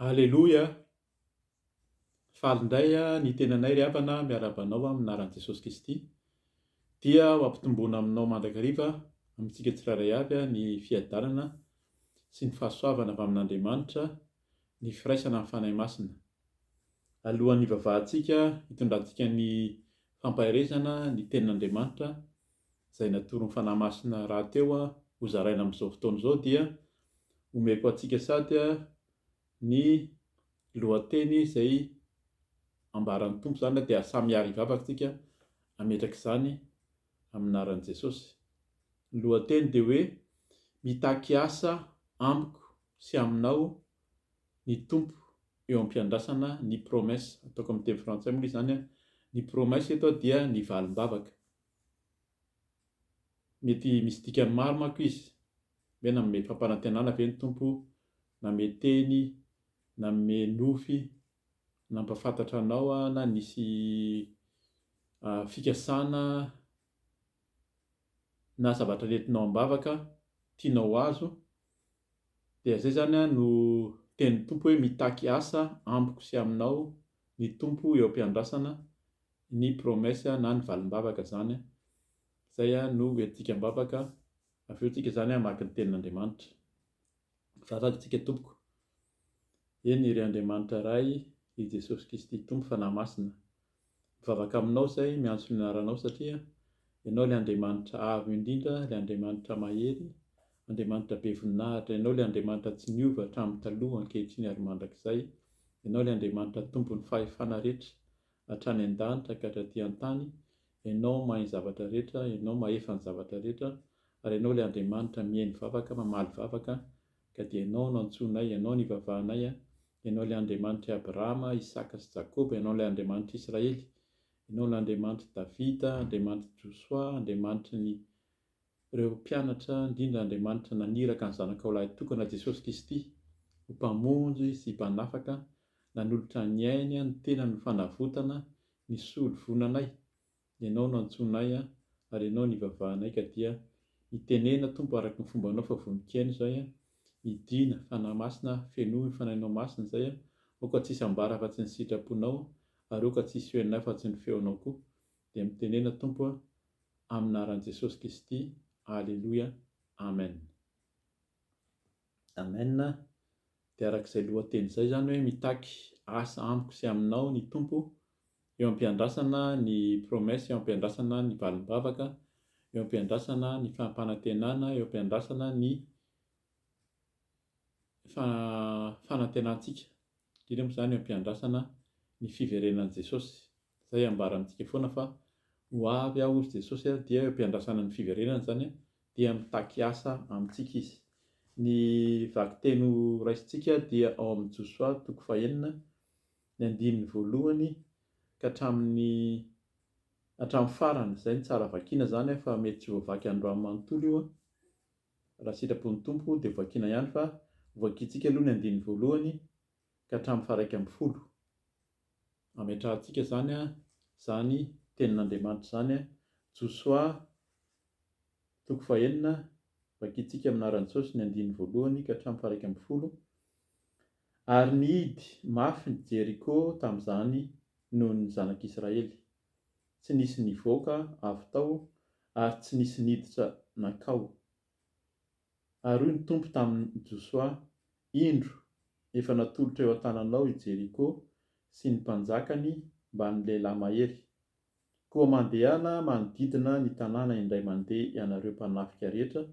Aleloia! Faly indray ny tenanay ry havana miarabanao aminaran'i Jesosy Kristy dia ho ampitomboana aminao mandrakariva amintsika tsiraray avy ny fiadanana sy ny fahasoavana avy amin'Andriamanitra, ny firaisana amin'ny fanahy masina. Alohan'ny hivavahantsika hitondrantsika ny fampaherezana ny tenin'Andriamanitra izay natoron'ny fanahy masina rahateo ho zaraina amin'izao fotoana izao dia omeko antsika sady ny lohateny izay ambaran'ny tompo zany dia samy ary hivavaka tsika hametraka izany aminaran'i Jesosy. Ny lohateny dia hoe mitaky asa amiko sy aminao ny tompo eo am-piandrasana ny promesse, ataoko amin'ny teny frantsay moa izany ny promesse eto dia ny valim-bavaka. Mety misy dikany maro manko izy, hoe nanome fampanantenana ve ny tompo, nanome teny, nanome nofy, nampafantatra anao na nisy fikasana na zavatra nentinao am-bavaka tianao azo, dia zay zany no tenin'ny tompo hoe mitaky asa amiko sy aminao ny tompo eo am-piandrasana ny promesse na ny valim-bavaka zany. Zay no entintsika am-bavaka, avy eo tsika zany hamaky ny tenin'Andriamanitra. Vavaka tsika tompoko. Eny ry Andriamanitra iray, i Jesosy Kristy tompo fanahy masina, mivavaka aminao zay miantso ny anaranao satria ianao ilay Andriamanitra avo indrindra, ilay Andriamanitra mahery, Andriamanitra be voninahitra, ianao ilay Andriamanitra tsy niova hatramin'ny taloha ankehitriny ary mandrakizay, ianao ilay Andriamanitra tompon'ny fahefana rehetra hatrany an-danitra ka hatraty an-tany, ianao mahay ny zavatra rehetra, ianao mahefa ny zavatra rehetra, ary ianao ilay Andriamanitra mihaino vavaka, mamaly vavaka, ka dia ianao no antsoinay, ianao no ivavahanay, ianao ilay Andriamanitra Abrahama, Isaka sy Jakoba, ianao ilay Andriamanitra Israely, ianao ilay Andriamanitra Davida, Andriamanitra Josoa, Andriamanitra ny ireo mpianatra, indrindra Andriamanitra naniraka ny zanakao lahy tokana Jesosy Kristy ho mpamonjy sy mpanafaka, nanolotra ny ainy, ny tena ny fanavotana, ny solo vonanay. Ianao no antsoinay ary ianao no ivavahanay, ka dia itenena tompo araka ny fombanao fa vonin-kaina izay, idina fanahy masina, fenoy ny fanahinao masina izay, aoka tsisy ambara fa tsy ny sitraponao, ary aoka tsisy hoenina fa tsy ny feonao koa, dia mitenena tompo aminaran'i Jesosy Kristy. Aleloia, amen. Amen. Dia arak'izay lohateny izay zany hoe mitaky asa amiko sy aminao ny tompo eo am-piandrasana ny promesse, eo am-piandrasana ny valim-bavaka, eo am-piandrasana ny fampanantenana, eo am-piandrasana ny fanantenantsika, indrindra moa zany eo am-piandrasana ny fiverenan'i Jesosy. Zay ambarantsika foana fa ho avy aho hozy Jesosy dia eo am-piandrasana ny fiverenana zany dia mitaky asa amintsika izy. Ny vakiteny raisintsika dia ao amin'ny Josoa 4:9 ka hatramin'ny farany. Zay ny tsara vakiana zany fa mety tsy voavaky androany manontolo io, raha sitrapon'ny tompo dia vakiana ihany, fa vakiantsika aloha ny 1 ka hatramin'ny 11. Ametrahantsika zany zany tenin'Andriamanitra zany, Josoa 4:9, vakiantsika amin'ny anaran'i Jesosy ny 1 ka hatramin'ny 11. Ary nihidy mafy ny Jeriko tamin'izany noho ny zanak'Israely, tsy nisy nivoaka avy tao ary tsy nisy niditra nakao. Ary hoy ny tompo tamin'i Josoa, indro efa natolotra eo an-tananao i Jeriko sy ny mpanjakany mba ny lehilahy mahery. Koa mandehana manodidina ny tanàna indray mandeha ianareo mpanafika rehetra,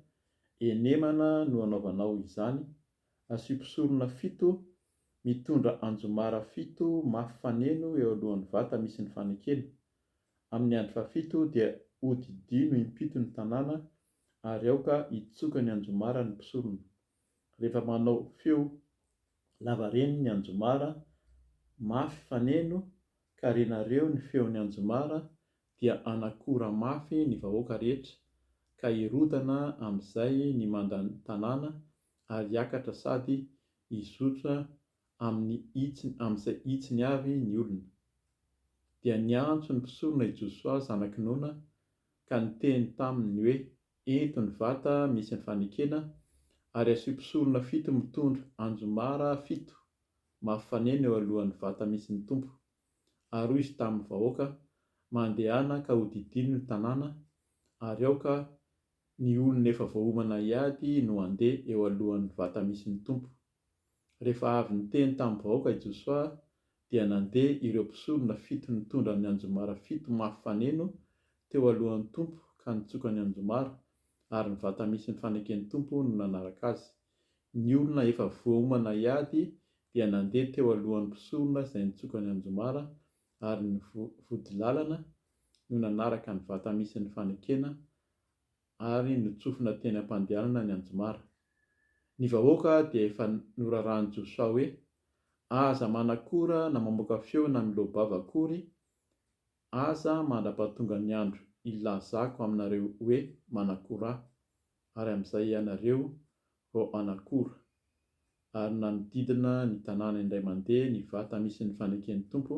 enemana no anaovanao izany, asio-pisorona 7 mitondra anjomara 7 mafy faneno eo alohan'ny vata misy ny fanekena. Amin'ny andro fa-7 dia hodidino impito ny tanàna ary aoka hitsoka ny anjomara ny mpisorona. Rehefa manao feo lavareny ny anjomara mafy faneno ka renareo ny feon'ny anjomara, dia anakora mafy ny vahoaka rehetra, ka hirodana amin'izay ny mandan-tanàna ary hiakatra sady hizotra amin'izay hitsiny avy ny olona. Dia niantso ny mpisorona i Josoa zanaky Nona ka niteny taminy hoe, eto ny vata misy ny fanekena, ary asio-pisorona 7 mitondra anjomara 7. mafanena eo alohan'ny vata misy ny tompo. Ary hoy izy tamin'ny vahoaka, mandehana ka hodidino ny tanàna, ary ao ka ny olona efa voahomana hiady no handeha eo alohan'ny vata misy ny tompo. Rehefa avy niteny tamin'ny vahoaka i Josoa dia nandeha ireo mpisorona 7 nitondra ny anjomara 7 mafaneno teo alohan'ny tompo ka nitsoka ny anjomara, ary ny vata misy ny faneken'ny tompo no nanaraka azy. Ny olona efa voahomana hiady dia nandeha teo alohan'ny mpisorona izay nitsoka ny anjomara, ary ny vodilalana no nanaraka ny vata misy ny fanekena, ary nitsofina teny am-pandehanana ny anjomara. Ny vahoaka dia efa norarahan'i Josoa hoe: aza manakora na mamoaka feo na milobava akory, aza mandrapahatonga ny andro ilazako aminareo hoe manakora ahy, ary amin'izay ianareo vao anakora. Ary nanodidina ny tanàna indray mandeha ny vata misy ny faneken'ny tompo,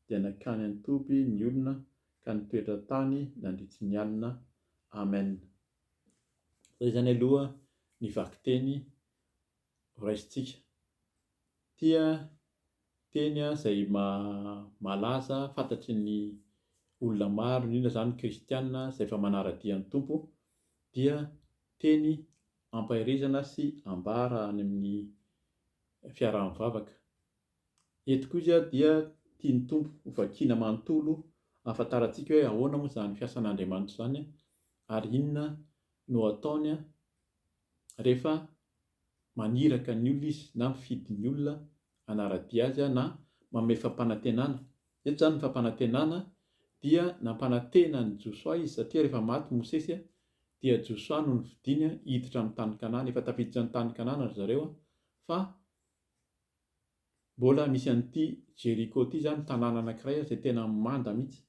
dia nakany an-toby ny olona ka nitoetra tany nandritry ny alina. Amen. Izay zany aloha ny vakiteny raisintsika. Tia teny izay malaza fantatry ny olona maro, indrindra zany kristianina izay efa manara-dia ny tompo, dia teny ampahirizana sy ambara any amin'ny fiaraha-mivavaka. Eto kosa dia tiany tompo ho vakiana manontolo ahafantarantsika hoe ahoana moa zany fiasan'Andriamanitra zany, ary inona no ataony rehefa maniraka ny olona izy na mifidy ny olona hanara-dia azy na manome fampanantenana. Eto zany ny fampanantenana dia nampanantena ny Josoa izy, satria rehefa maty Mosesy dia Josoa no nividiany hiditra amin'ny tany Kanana. Efa tafiditra ny tany Kanana ry zareo, fa mbola misy an'ity Jeriko ity zany, tanàna anankiray izay tena manda mihitsy.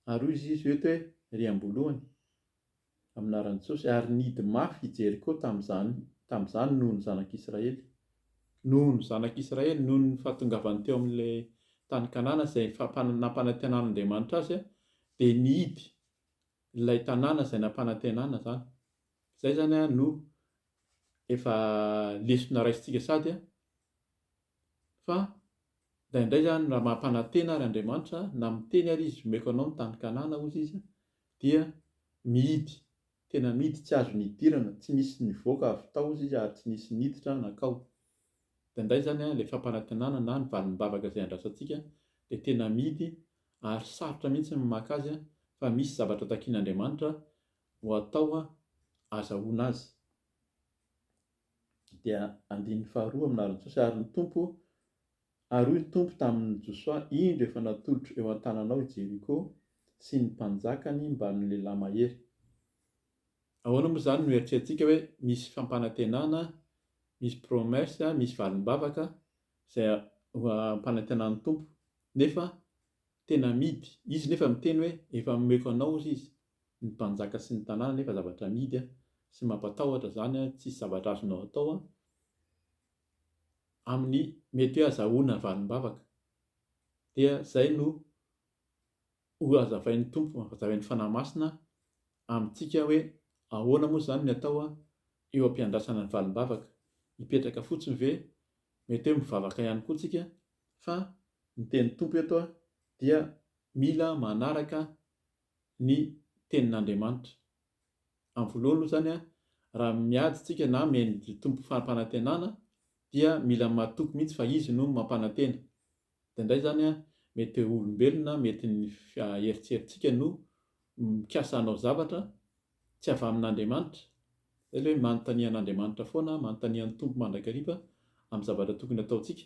Ary hoy izy eto hoe riam-boalohany aminaran'i Jesosy, ary nidy mafy i Jeriko tamin'izany noho ny zanak'Israely. Noho ny zanak'Israely, noho ny fahatongavany teo amin'ilay tany Kanana izay nampanantenan'Andriamanitra azy, dia nidy ilay tanàna izay nampanantenana zany. Izay zany no efa lesona raisintsika sady, fa indraindray zany raha mampanantena ary Andriamanitra na miteny ary izy omeko anao ny tany Kanana hozy izy, dia mihidy, tena mihidy, tsy azo nidirana, tsy misy nivoaka avy tao izy ary tsy nisy niditra nakao. Dia indray zany ilay fampanantenana na ny valim-bavaka izay andrasantsika dia tena mihidy, ary sarotra mihitsy ny maka azy, fa misy zavatra takian'Andriamanitra ho atao azahoana azy. Dia andininy faharoa aminaran'i Jesosy, ary ny tompo, ary hoy ny tompo tamin'ny Josoa: indro efa natolotro eo an-tananao i Jeriko sy ny mpanjakany mba ny lehilahy mahery. Ahoana moa zany no eritreretintsika hoe misy fampanantenana, misy promesse, misy valim-bavaka izay ampanantenan'ny tompo, nefa tena mihidy izy, nefa miteny hoe efa omeko anao izy, ny mpanjaka sy ny tanàna, nefa zavatra mihidy sy mampatahotra zany, tsisy zavatra azonao atao amin'ny mety hoe azahoana valim-bavaka. Dia izay no ho azavain'ny tompo, azavain'ny fanahy masina amintsika hoe ahoana moa zany ny atao eo am-piandrasana ny valim-bavaka. Hipetraka fotsiny ve, mety hoe mivavaka ihany koa tsika, fa ny tenin'ny tompo eto dia mila manaraka ny tenin'Andriamanitra. Amin'ny voalohany aloha zany raha miady tsika na mihaino tompo fampanantenana, dia mila matoky mihitsy fa izy no mampanantena. Dia indray zany mety olombelona, mety ny eritreretintsika no mikasa hanao zavatra tsy avy amin'Andriamanitra. Izay hoe manontania an'Andriamanitra foana, manontania ny tompo mandrakariva amin'ny zavatra tokony ataontsika.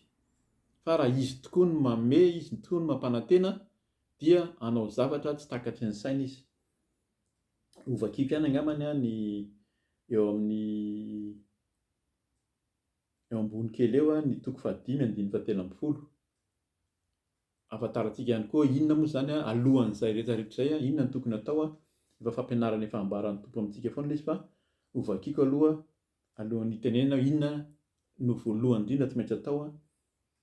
Fa raha izy tokoa no manome, izy tokoa no mampanantena, dia hanao zavatra tsy takatry ny saina izy. Ho vakiako ihany angambany ny eo ambony kely eo ny toko 5:7-10. Ahafantarantsika ihany koa inona moa zany alohan'izay rehetrarehetra izay, inona no tokony atao. Efa fampianarana, efa ambaran'ny tompo amintsika foana izy, fa ho vakiako alohan'ny itenenana inona no voalohany indrindra tsy maintsy atao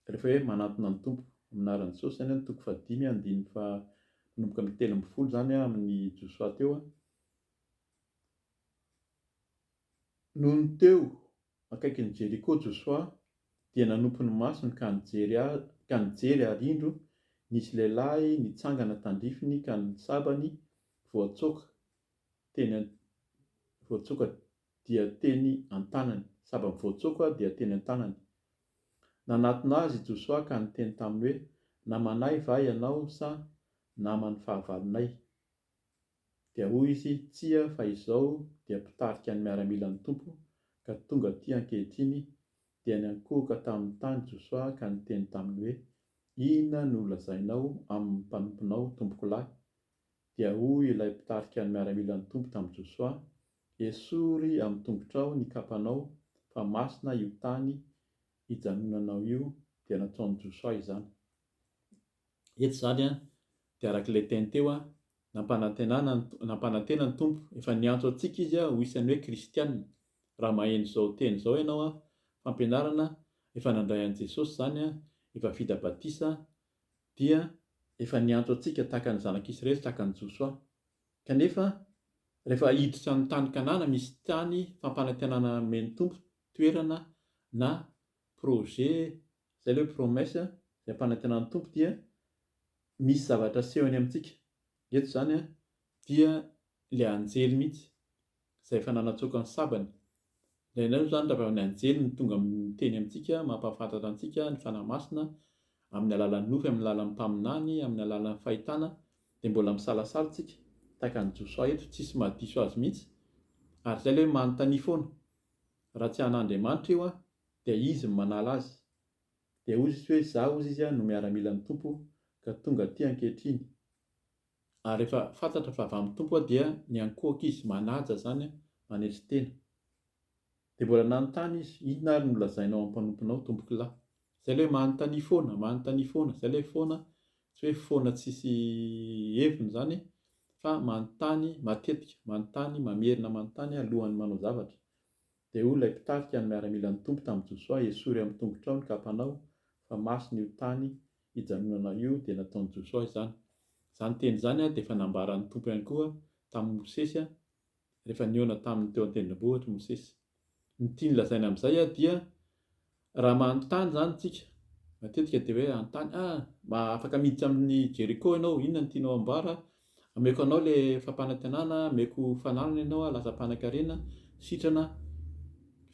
rehefa hoe manantona ny tompo. Aminaran'i Jesosy zany ny toko 5:7 zany amin'ny Josoa teo. Nohony teo akaikin'ny Jeriko Josoa dia nanompo ny masony ka nijery arindro, nisy lehilahy nitsangana tandrifiny ka ny sabany voatsoka dia teny an-tanany, sabany voatsoka dia teny an-tanany. Nanatona azy Josoa ka niteny taminy hoe: namanay va ianao sa naman'ny fahavalonay? Dia hoy izy: tsia, fa izao dia mpitarika ny miaramilan'ny tompo ka tonga aty ankehitriny. Dia niankohoka tamin'ny tany Josoa ka niteny taminy hoe: inona no lazainao amin'ny mpanomponao, tompoko lahy? Dia hoy ilay mpitarika ny miaramilan'ny tompo tamin'i Josoa: esory amin'ny tongotrao ny kapanao, fa masina io tany hijanonanao io. Dia nataon'i Josoa izany. Eto zany dia arak'ilay teny teo nampanantena ny tompo, efa niantso antsika izy ho isany hoe kristianina. Raha maheno izao teny izao ianao fampianarana efa nandray an'i Jesosy zany efa vita batisa, dia efa niantso antsika tahaka ny zanak'Israely tahaka ny Josoa. Kanefa rehefa hiditra amin'ny tany Kanana, misy tany fampanantenana men'ny tompo, toerana na projet zay ilay hoe promesse izay ampanantenan'ny tompo, dia misy zavatra asehony amintsika. Eto zany dia ilay anjely mihitsy izay efa nanatsoaka ny sabany. Ilainao zany raha ny anjely ny tonga miteny amintsika, mampahafantatra antsika ny fanahy masina amin'ny alalan'ny nofy, amin'ny alalan'ny mpaminany, amin'ny alalan'ny fahitana, dia mbola misalasala tsika tahaka ny Josoa eto, tsisy mahadiso azy mihitsy. Ary izay ilay hoe manontania foana, raha tsy an'Andriamanitra io dia izy no manala azy. Dia hoy izy hoe izaho hozy izy no miaramilan'ny tompo ka tonga aty ankehitriny. Ary rehefa fantatra fa avy amin'ny tompo dia niankohaka izy, manaja zany, manetry tena. Dia mbola nanontany izy: inona ary no lazainao amin'ny mpanomponao, tompoko lahy? Izay ilay hoe manontania foana, izay ilay foana, tsy hoe foana tsisy heviny zany, fa manontany matetika, manontany, mamerina manontany alohan'ny manao zavatra. Dia hoy ilay mpitarika ny miaramilan'ny tompo tamin'i Josoa: esory amin'ny tongotrao ny kapanao, fa masina io tany hijanonanao io. Dia nataon'i Josoa izany. Izany teny izany dia efa nambaran'ny tompo ihany koa tamin'i Mosesy rehefa nihaona tamin'ny teo an-tendrombohitra Mosesy. Ny tiany lazaina amin'izay dia raha manontany zany tsika matetika dia hoe anontany: afaka miditra amin'ny Jeriko ianao, inona no tianao amboara? Ameko anao ilay fampanantenana, ameko fanalina ianao, lasa mpanankarena, sitrana.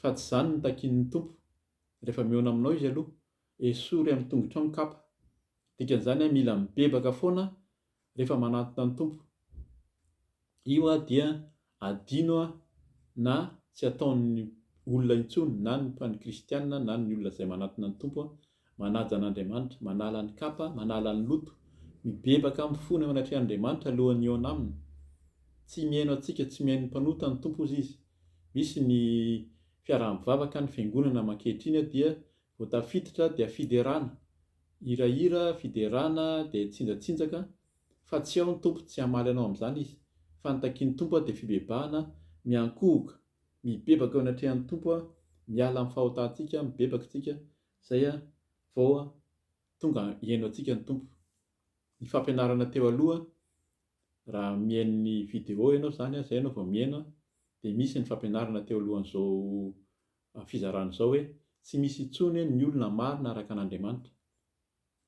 Fa tsy izany no takian'ny tompo. Rehefa mihaona aminao izy aloha, esory amin'ny tongotrao ny kapa. Dikan'izany mila mibebaka foana rehefa manantona ny tompo. Io dia adino na tsy ataon'ny olona intsony, na ny kristianina na ny olona izay manantona ny tompo, manaja an'Andriamanitra, manala ny kapa, manala ny loto, mibebaka mifono eo anatrehan'Andriamanitra alohan'ny hihaona aminy. Tsy mihaino antsika, tsy mihaino mpanota ny tompo ozy izy. Misy ny fiaraha-mivavaka, ny fiangonana ankehitriny dia vao tafiditra dia fiderana, hirahira, fiderana, dia tsinjatsinjaka, fa tsy ao ny tompo, tsy hamaly anao amin'izany izy. Fa ny takian'ny tompo dia fibebahana, miankohoka, mibebaka eo anatrehan'ny tompo, miala amin'ny fahotantsika, mibebaka tsika, izay vao tonga hihaino antsika ny tompo. Ny fampianarana teo aloha, raha mihaino ny vidéo ianao zany, izay ianao vao mihaino, dia misy ny fampianarana teo alohan'izao fizarana izao hoe tsy misy intsony ny olona marina araka an'Andriamanitra.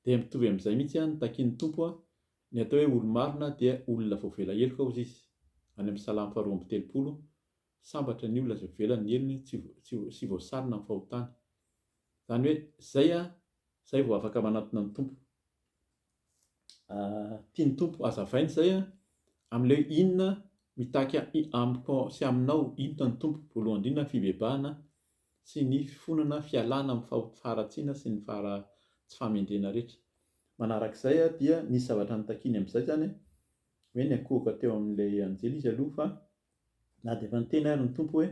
Dia mitovy amin'izay mihitsy ny takian'ny tompo, ny atao hoe olo-marina dia olona vao vela heloka hozy izy. Any amin'ny Salamy 2:30, sambatra ny olona izay velany helony, tsy voasarona amin'ny fahotany. Izany hoe izay vao afaka manantona ny tompo. Tiany tompo hazavaina izay amin'ilay hoe inona mitahaka amiko sy aminao, inona ny tompo? Voalohany indrindra fibebahana sy ny fifonana, fialana amin'ny faharatsiana sy ny tsy fahamendrena rehetra. Manarak'izay dia nisy zavatra nitakiny amin'izay zany hoe niankohoka teo amin'ilay anjely izy aloha, fa na dia efa niteny ary ny tompo hoe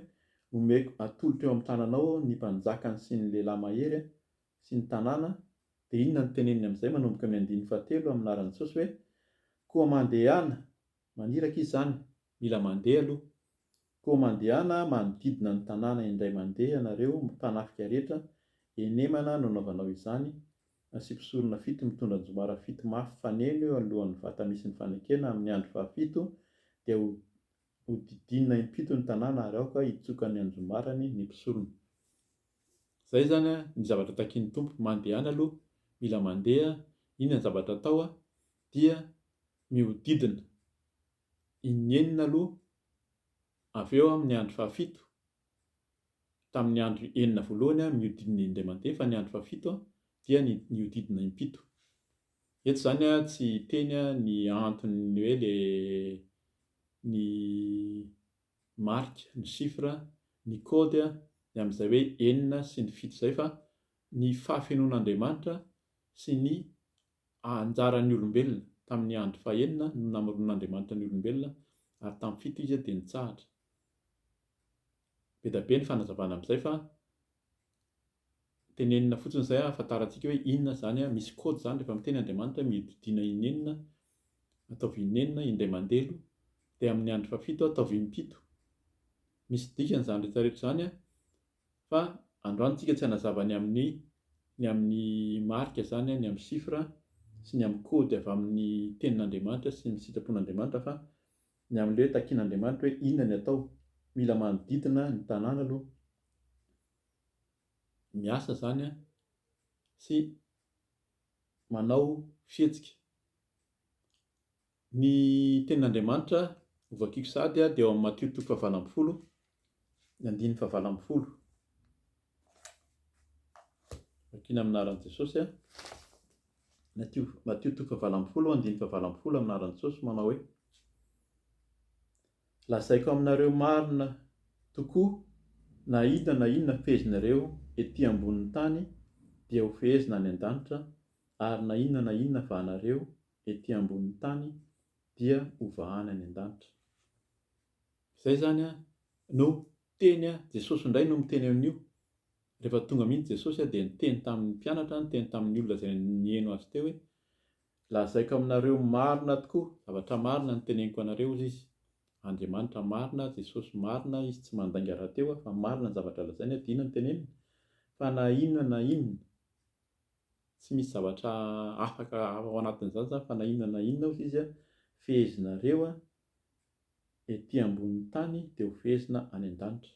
omeko atolotra eo amin'ny tananao ny mpanjakany sy ny lehilahy mahery sy ny tanàna. Dia inona no teneniny amin'izay manomboka amin'ny 7 amin'ny anaran'i Jesosy hoe koa mandehana, maniraka izy zany, mila mandeha aloha, koa mandehana manodidina ny tanàna indray mandeha ianareo mpanafika rehetra, enemana no anaovanao izany, asiposiorina fito mitondra anjomara fito mafy faneno eo alohan'ny vata misy ny fanekena amin'ny andro faha-7, dia hodidinina impito ny tanàna ary aoka hitsoka ny anjomarany ny mpisorona. Zay zany a ny zavatra takian'ny tompo, mandeha any aloha, mila mandeha, inona ny zavatra atao a dia mihodidina inenina aloha, avy eo amin'ny andro fahafito, tamin'ny andro enina voalohany a mihodidina indray mandeha, fa ny andro fahafito a dia mihodidina impito. Eto zany a tsy teny a ny antony hoe ny marika, ny chiffre, ny kôdy a amin'izay hoe enina sy ny fito zay, fa ny fahafenoan'Andriamanitra sy ny anjaran'ny olombelona tamin'ny andro fahaenina no namoron'Andriamanitra ny olombelona, ary tamin'ny fito izy dia nitsahatra. Be da be ny fanazavana amin'izay fa tenenina fotsiny izay ahafantarantsika hoe inona zany a, misy kôdy zany rehefa miteny Andriamanitra mihodidina inenina, ataovy inenina indray mandeha aloha, dia amin'ny andro fahafito ataovy impito. Misy dikany zany rehetrarehetra zany a, fa androany tsika tsy hanazava ny amin'ny marika zany a, ny amin'ny chiffre sy ny amin'ny kôdy avy amin'ny tenin'Andriamanitra sy ny sitrapon'Andriamanitra, fa ny amin'ilay hoe takian'Andriamanitra hoe inona ny atao. Mila manodidina ny tanàna aloha, miasa zany a sy manao fihetsika. Ny tenin'Andriamanitra ho vakiako sahady a dia ao amin'ny Matio 7:20, ny 9:20. Vakiana amin'ny anaran'i Jesosy a, Matio 7:20, 9:20 amin'ny anaran'i Jesosy, manao hoe: lazaiko aminareo marina tokoa, na inona fehezinareo ety ambonin'ny tany dia ho fehezina any an-danitra, ary na inona vahanareo ety ambonin'ny tany dia ho vahana any an-danitra. Izay zany a no teny a Jesosy indray no miteny amin'io. Rehefa tonga mihitsy Jesosy a dia niteny tamin'ny mpianatra, niteny tamin'ny olona izay nihaino azy teo hoe: lazaiko aminareo marina tokoa, zavatra marina no teneniko anareo hozy izy. Andriamanitra marina, Jesosy marina, izy tsy mandainga rahateo fa marina ny zavatra lazainy, adino ny teneniny. Fa na inona tsy misy zavatra afaka ao anatin'izany zany, fa na inona hozy izy a, fehezinareo a ety ambonin'ny tany dia ho fehezina any an-danitra.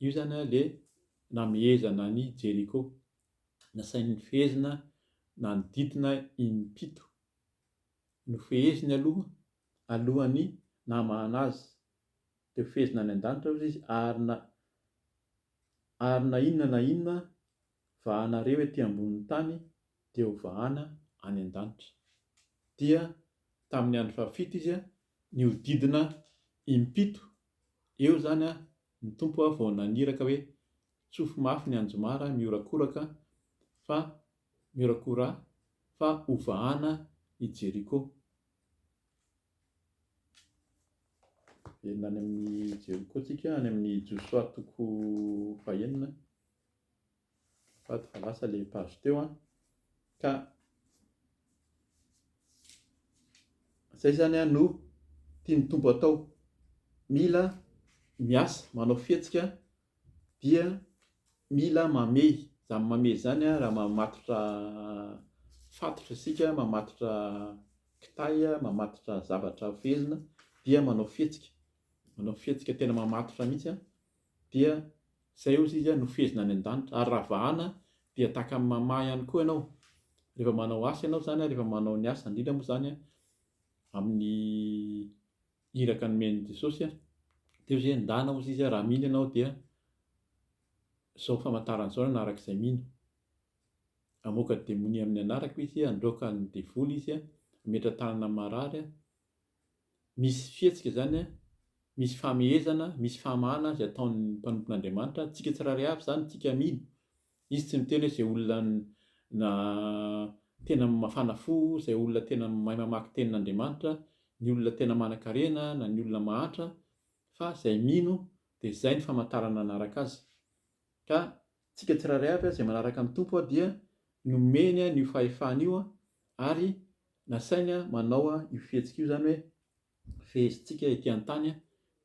Io zany a le namehezana ny Jeriko, nasain'ny fehezina nanodidina impito, no feheziny alohan'ny namahana azy, dia ho fehezina any an-danitra hozy izy, ary na inona vahanareo ety ambonin'ny tany dia ho vahana any an-danitra. Dia tamin'ny andro fahafito izy a nihodidina impito. Eo zany a ny tompo a vao naniraka hoe: tsofo mafy ny anjomara miorakoraka fa ho vahana i Jeriko. Any amin'ny Jeriko tsika, any amin'ny Josoa toko fahaenina, fa lasa ilay page teo a. Ka izay zany a no tiany tompo atao. Mila miasa, manao fihetsika, dia mila mamehy. Izany mamehy zany a, raha mamatotra fatotra isika, mamatotra kitay, mamatotra zavatra fehezina, dia manao fihetsika tena mamatotra mihitsy a, dia izay hozy izy a no fehezina any an-danitra. Ary raha vahana dia tahaka amin'ny mamaha ihany koa ianao. Rehefa manao asa ianao zany a, rehefa manao ny asa indrindra moa zany a, amin'ny iraka nomen'i Jesosy a, dia hozy endana hozy izy a, raha mino ianao dia izao famantaran'izao no anarak'izay mino. Hamoaka démonie amin'ny anarako izy, handroaka ny devoly izy a, hametra tanana amin'ny marary a. Misy fihetsika zany a, misy famehezana, misy famahana izay ataon'ny mpanompon'Andriamanitra. Tsika tsirairay avy zany tsika mino. Izy tsy miteny hoe izay olona na tena mafana fo, izay olona tena mahay mamaky tenin'Andriamanitra, ny olona tena manan-karena, na ny olona mahatra, fa izay mino dia izay ny famantarana anaraka azy. Ka tsika tsirairay avy izay manaraka ny tompo dia nomeny io fahefana io, ary nasainy manao io fihetsika io, zany hoe fehezintsika ety an-tany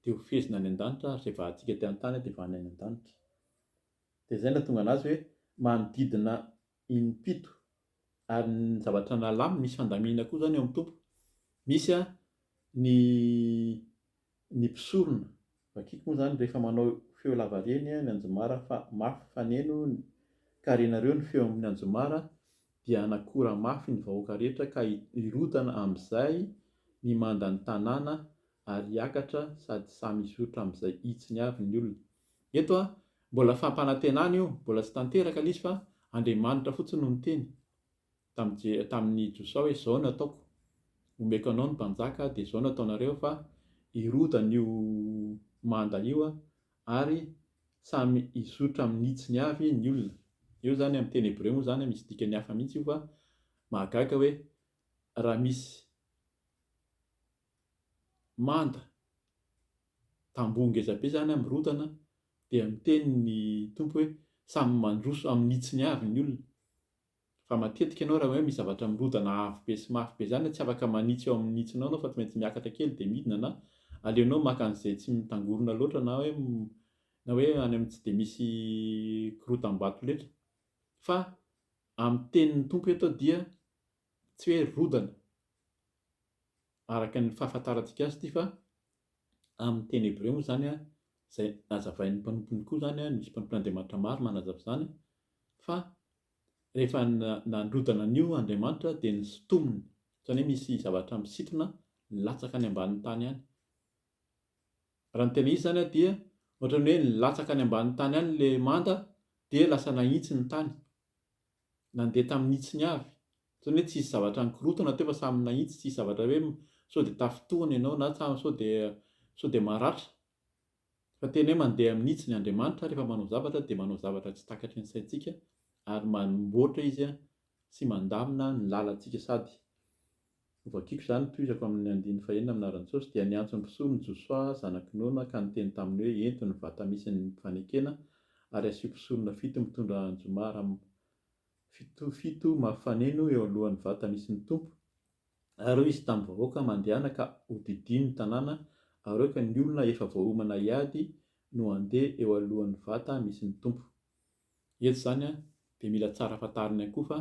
dia ho fehezina any an-danitra, ary izay vahantsika ety an-tany dia vahana any an-danitra. Dia izay no tonga anazy hoe manodidina impito. Ary ny zavatra nalamina, misy fandamina koa zany eo amin'ny tompo. Misy ny mpisorona, vakiako moa zany rehefa manao feo lavareny ny Anjomara fa mafy faneno ka renareo ny feo amin'ny Anjomara dia anakora mafy ny vahoaka rehetra ka hirodana amin'izay ny manda ny tanàna ary hiakatra sady samy hizotra amin'izay hitsiny avy ny olona. Eto mbola fampanantenana io, mbola tsy tanteraka ilay izy fa Andriamanitra fotsiny no niteny tamin'ny Josao hoe izao no ataoko, omeko anao ny mpanjaka dia izao no ataonareo fa hirodana io manda io ary samy hizotra amin'ny hitsiny avy ny olona. Io zany amin'ny teny Hebreo moa zany misy dikany hafa mihitsy io fa mahagaga hoe raha misy manda tamboho ngeza be zany mirodana dia miteny ny tompo hoe samy mandroso amin'ny hitsiny avy ny olona. Fa matetika ianao raha hoe misy zavatra mirodana avo be sy mafy be zany tsy afaka manitsy eo amin'ny hitsinao ianao fa tsy maintsy miakatra kely dia midina na aleonao maka an'izay tsy mitangorona loatra na hoe any amin'ny tsy dia misy korotam-bato loatra. Fa amin'ny tenin'ny tompo eto dia tsy hoe rodana araka ny fahafantarantsika azy ity fa amin'ny teny Hebreo moa zany izay nazavain'ny mpanompony koa zany misy mpanompin'Andriamanitra maro manazava izany fa rehefa nandrodana an'io Andriamanitra dia nisintominy, izany hoe misy zavatra misintona nilatsaka any ambanin'ny tany any. Raha ny tena izy zany dia ohatran'ny hoe nilatsaka any ambanin'ny tany any ilay manda dia lasa nahitsy ny tany, nandeha tamin'ny hitsiny avy. Izany hoe tsisy zavatra nikorotana teo fa samy nahitsy, tsisy zavatra hoe sao dia tafitohana ianao na sao dia maratra. Fa tena hoe mandeha amin'ny hitsiny Andriamanitra rehefa manao zavatra dia manao zavatra tsy takatry ny saintsika ary mamboatra izy sy mandamina ny lalantsika sady. Vakiako izany toizako amin'ny 9 amin'ny Jesosy dia niantso ny mpisoa ny Josoa zanaky Nona ka niteny taminy hoe ento ny vata misy ny fanekena ary asio mpisorona 7 mitondra Anjomara 7 mafaneno eo alohan'ny vata misy ny tompo. Ary izy tamin'ny vahoaka mandehana ka hodidiny ny tanàna ary eo ka ny olona efa voaomana hiady no handeha eo alohan'ny vata misy ny tompo. Eto izany dia mila tsara fantarina koa fa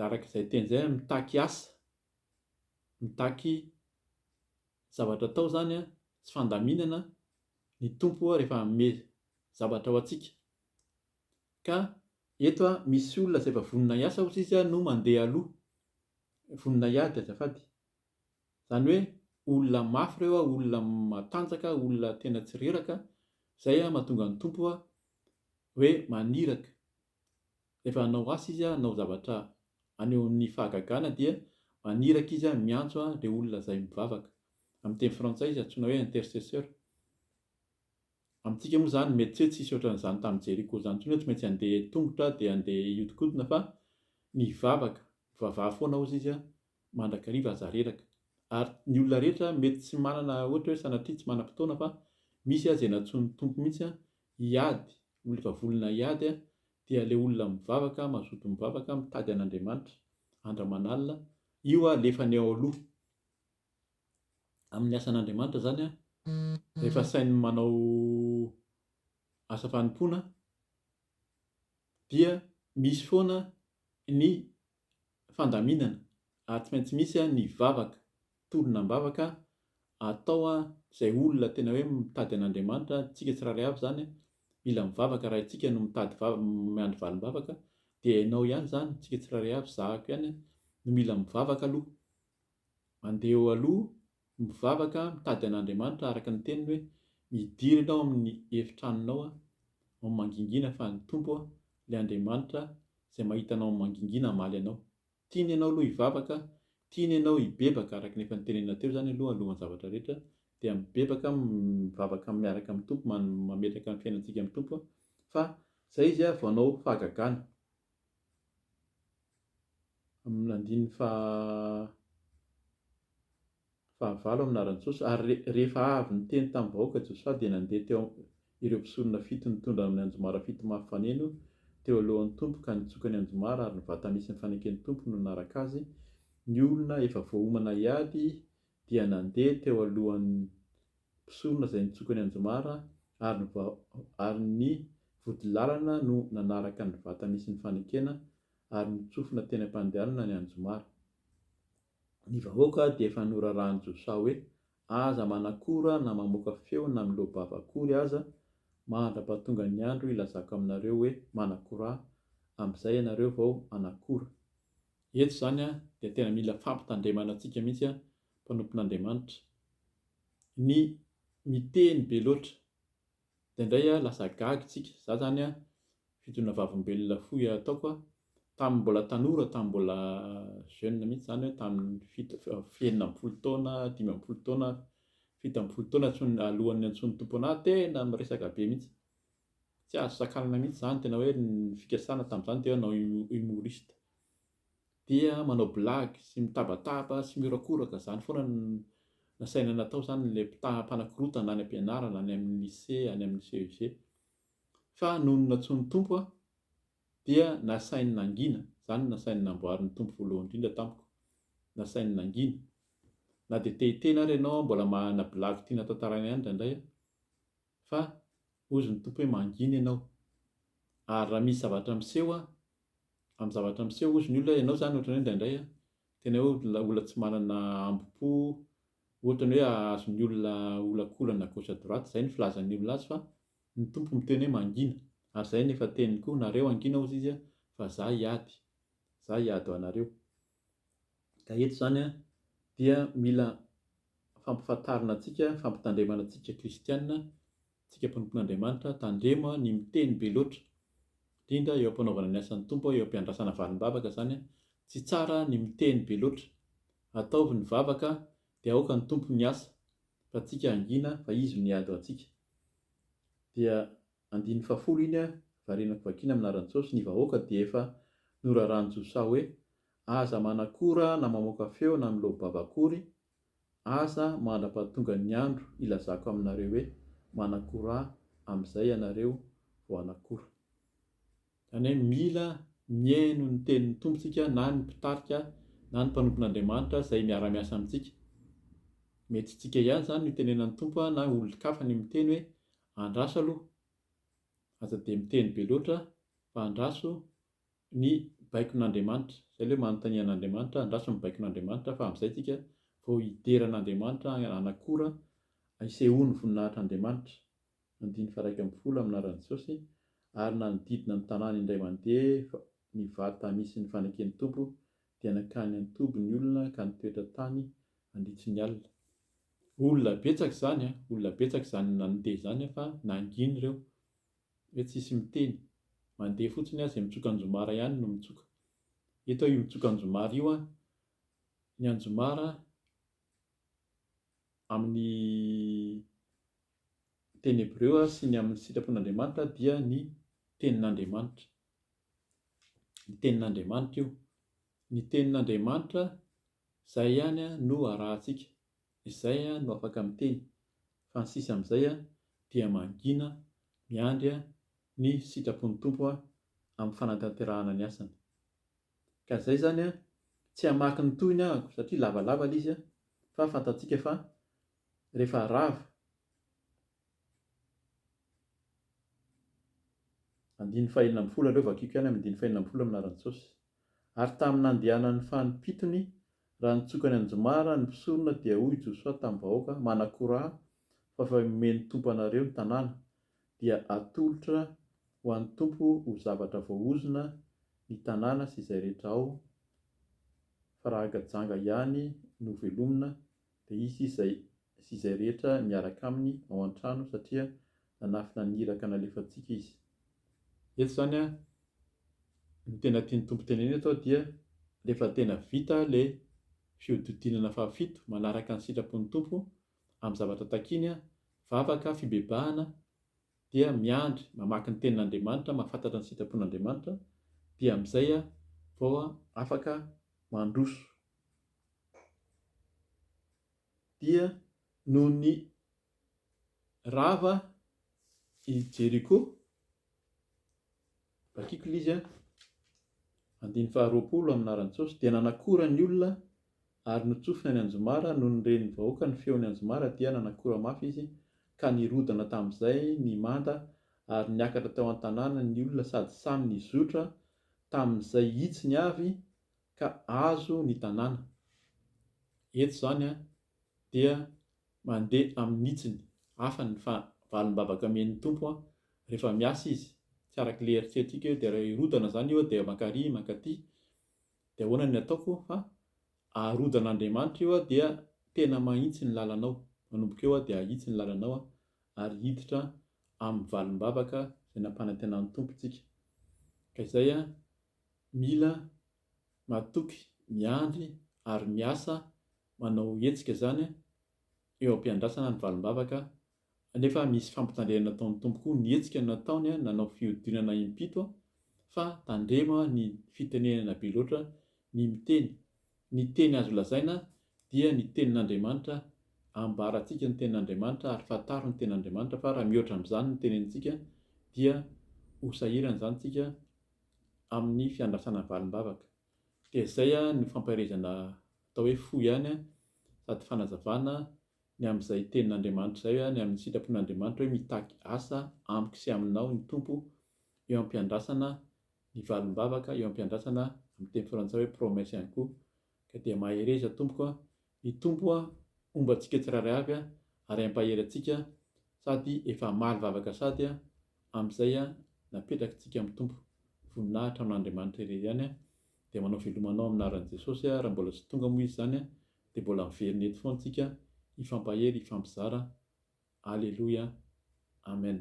araka izay teny izay mitaky asa, mitaky zavatra atao zany tsy fandaminana ny tompo rehefa hanome zavatra ho antsika. Ka eto misy olona izay efa vonona hiasa hozy izy no mandeha aloha, vonona hiady azafady. Izany hoe olona mafy ireo, olona matanjaka, olona tena tsy reraka, izay mahatonga ny tompo hoe maniraka. Rehefa hanao asa izy hanao zavatra aneho ny fahagagana dia maniraka izy miantso ilay olona izay mivavaka. Amin'ny teny frantsay izy antsoina hoe intercesseur. Amintsika moa zany mety tsy hoe tsisy ohatran'izany tamin'ny Jeriko izany intsony hoe tsy maintsy handeha tongotra dia handeha hihodikodina fa mivavaka, mivavaha foana hozy izy mandrakariva aza reraka. Ary ny olona rehetra mety tsy manana ohatra hoe sanatria tsy manam-potoana fa misy izay natsoin'ny tompo mihitsy hiady, olona efa volona hiady dia ilay olona mivavaka, mazoto mivavaka mitady an'Andriamanitra andraman'alina, io alefany eo aloha. Amin'ny asan'Andriamanitra zany rehefa sainy manao asa fanompoana dia misy foana ny fandaminana ary tsy maintsy misy ny vavaka, tolonam-bavaka atao izay olona tena hoe mitady an'Andriamanitra. Tsika tsirairay avy zany mila mivavaka raha itsika no mitady miandry valim-bavaka dia ianao ihany zany, tsika tsirairay avy, zahako ihany no mila mivavaka aloha, mandeha eo aloha, mivavaka mitady an'Andriamanitra araka ny teniny hoe midiry ianao amin'ny efitranonao ao mangingina fa ny tompo ilay Andriamanitra izay mahita anao mangingina hamaly anao. Tiany ianao aloha hivavaka, tiany ianao hibebaka araka ny efa nitenenina teo zany aloha alohan'ny zavatra rehetra dia mibebaka, mivavaka miaraka amin'ny tompo, mametraka ny fiainantsika amin'ny tompo fa izay izy vao hanao fahagagana. Amin'ny 9 amin'ny Jesosy ary rehefa avy niteny tamin'ny vahoaka Josoa dia nandeha teo ireo mpisorona 7 mitondra amin'ny Anjomara 7 mafaneno teo alohan'ny tompo ka nitsoka ny Anjomara ary ny vata misy ny faneken'ny tompo no nanaraka azy. Ny olona efa voaomana hiady dia nandeha teo alohan'ny mpisorona izay nitsoka ny Anjomara ary ny vodilalana no nanaraka ny vata misy ny fanekena ary nitsofina teny am-pandehanana ny Anjomara. Ny vahoaka dia efa norarahan'i Josoa hoe aza manakora na mamoaka feo na milobava akory aza mandra-pahatonga ny andro ilazako aminareo hoe manakoraha, amin'izay ianareo vao anakora. Eto zany a dia tena mila fampitandremana antsika mihitsy a mpanompon'Andriamanitra. Ny miteny be loatra dia indray a lasa gaga tsika. Za zany a fitona vavolombelona fohy ataoko a tamin'ny mbola tanora, tamin'ny mbola jeune mihitsy zany hoe tamin'ny 19 taona, 15 taona, 17 taona alohan'ny antsony tompo anahy tena miresaka be mihitsy. Tsy azo sakalana mihitsy zany, tena hoe ny fikasana tamin'izany dia hanao humoriste. Dia manao blague sy mitabataba sy miorakoraka, zany foana nasaina natao zany le mpanakorotana any am-pianarana, any amin'ny lycée, any amin'ny CEG. Fa noho ny natsoin'ny tompo a dia nasainy nangina, zany nasainy namboarin'ny tompo voalohany indrindra tamiko, nasainy nangina. Na dia te-hiteny ary ianao mbola mahana blague tiana tantarana ihany indraindray, fa hozy ny tompo hoe mangina ianao. Ary raha misy zavatra miseho a, amin'ny zavatra miseho hozy ny olona, ianao zany ohatran'ny hoe indraindray a tena hoe olona tsy manana ambo-po, ohatran'ny hoe azon'ny olona olakolana gauche à droite, izay ny filazan'ny olona azy, fa ny tompo miteny hoe mangina. Ary izay nefa teniny koa, nareo angina hozy izy a, fa za hiady ho anareo. Ka eto zany a dia mila fampafantarina antsika, fampitandremana antsika kristianina, antsika mpanompon'Andriamanitra, tandremo ny miteny be loatra, indrindra eo am-panaovana ny asan'ny tompo, eo am-piandrasana valim-bavaka zany a, tsy tsara ny miteny be loatra. Ataovy ny vavaka dia aoka ny tompo ny asa, fa antsika angina fa izy no hiady ho antsika. Dia 10 iny a varianako vakiana amin'ny anaran'i Jesosy, ny vahoaka dia efa norarahan'i Josia hoe aza manakora na mamoaka feo na milobava akory, aza mandra-pahatonga ny andro ilazako aminareo hoe manakoraha, amin'izay ianareo vao anakora. Izany hoe mila mihaino ny tenin'ny tompontsika, na ny mpitarika na ny mpanompon'Andriamanitra izay miara-miasa amintsika. Mety tsika ihany zany no itenenan'ny tompo na olon-kafa ny miteny hoe andraso aloha, aza dia miteny be loatra fa andraso ny baikon'Andriamanitra. Izay ilay manontany an'Andriamanitra, andraso ny baikon'Andriamanitra, fa amin'izay tsika vao hideran'Andriamanitra anakora, hisehoany voninahitr'Andriamanitra. 1:1 amin'ny anaran'i Jesosy. Ary nanodidina ny tanàna indray mandeha ny vata misy ny fanaken'ny tompo, dia nakany antoby ny olona ka nitoetra tany andritry ny alina. Olona betsaka zany a, olona betsaka zany nandeha zany fa nangina ireo, hoe tsisy miteny, mandeha fotsiny a, izay mitsoka anjomara ihany no mitsoka. Eto io mitsoka anjomara io a, ny anjomara amin'ny teny Hebreo sy ny amin'ny sitrapon'Andriamanitra dia ny tenin'Andriamanitra. Ny tenin'Andriamanitra io, ny tenin'Andriamanitra izay ihany no arahantsika, izay no afaka miteny. Fa ny sisa amin'izay a dia mangina miandry ny sitrapon'ny tompo amin'ny fanatanterahana ny asany. Ka izay zany a tsy hamaky ny tohiny ahako satria lavalava ilay izy a, fa fantatsika fa rehefa rava 10:12 aleo vakiako ihany amin'ny 10:12 amin'ny anaran'i Jesosy. Ary tamin'ny nandehanan'ny fanimpitony raha nitsoka ny anjomara ny mpisorona dia hoy Josia tamin'ny vahoaka, manakoraha fa efa omeny tompo anareo ny tanàna, dia atolotra ho an'ny tompo ho zavatra voahozona ny tanàna sy izay rehetra ao, fa raha agajanga ihany no velomina dia izy sy izay rehetra miaraka aminy ao an-trano, satria nanafina niraka nalefantsika izy. Eto zany a ny tena tian'ny tompo teneny eto dia rehefa tena vita ilay fihodidinana fahafito manaraka ny sitrapon'ny tompo amin'ny zavatra takiny a, vavaka fibebahana, dia miandry mamaky ny tenin'Andriamanitra, mahafantatra ny sitrapon'Andriamanitra, dia amin'izay a vao afaka mandroso. Dia noho ny rava i Jeriko, vakiako ilay izy a 20 amin'ny anaran'i Jesosy, dia nanakora ny olona ary notsofina ny anjomara, noho ny ren'ny vahoaka ny feon'ny anjomara dia nanakora mafy izy, ka nirodana tamin'izay ny manda ary niakatra tao an-tanàna ny olona sady samy nizotra tamin'izay hitsiny avy ka azo ny tanàna. Eto zany a dia mandeha amin'ny hitsiny, hafa ny valim-bavaka men'ny tompo a, rehefa miasa izy tsy araka le eritreretintsika eo dia raha irodana zany eo dia mankary mankaty dia ahoana ny ataoko fa arodan'Andriamanitra eo dia tena mahitsy ny lalanao manomboka eo dia ahitsy ny lalanao ary hiditra amin'ny valim-bavaka izay nampanantenan'ny tompontsika ka izay mila matoky miandry ary miasa manao hetsika zany eo am-piandrasana ny valim-bavaka nefa misy fampitandrenana nataon'ny tompo koa ny hetsika nataony nanao fihodinana impito fa tandremo ny fitenenana be loatra ny teny azo lazaina dia ny tenin'Andriamanitra ambarantsika ny tenin'Andriamanitra ary fantaro ny tenin'Andriamanitra fa raha mihoatra amin'izany ny tenenintsika dia ho sahirana zany tsika amin'ny fiandrasana valim-bavaka dia izay ny fampiarezana atao hoe fo ihany sady fanazavana ny amin'izay tenin'Andriamanitra izay ny amin'ny sitrapon'Andriamanitra hoe mitaky asa amiko sy aminao ny tompo eo am-piandrasana ny valim-bavaka eo am-piandrasana amin'ny teny frantsay hoe promesse ihany koa ka dia mahereza tompoko ny tompo ombantsika tsiraray avy ary ampahery antsika sady efa maly vavaka sady amin'izay napetraka tsika amin'ny tompo voninahitra amin'Andriamanitra irery ihany dia manao velomanao aminaran'i Jesosy raha mbola tsy tonga moa izy zany dia mbola miverina eto foana tsika hifampahery hifampizara. Alleluia, amen.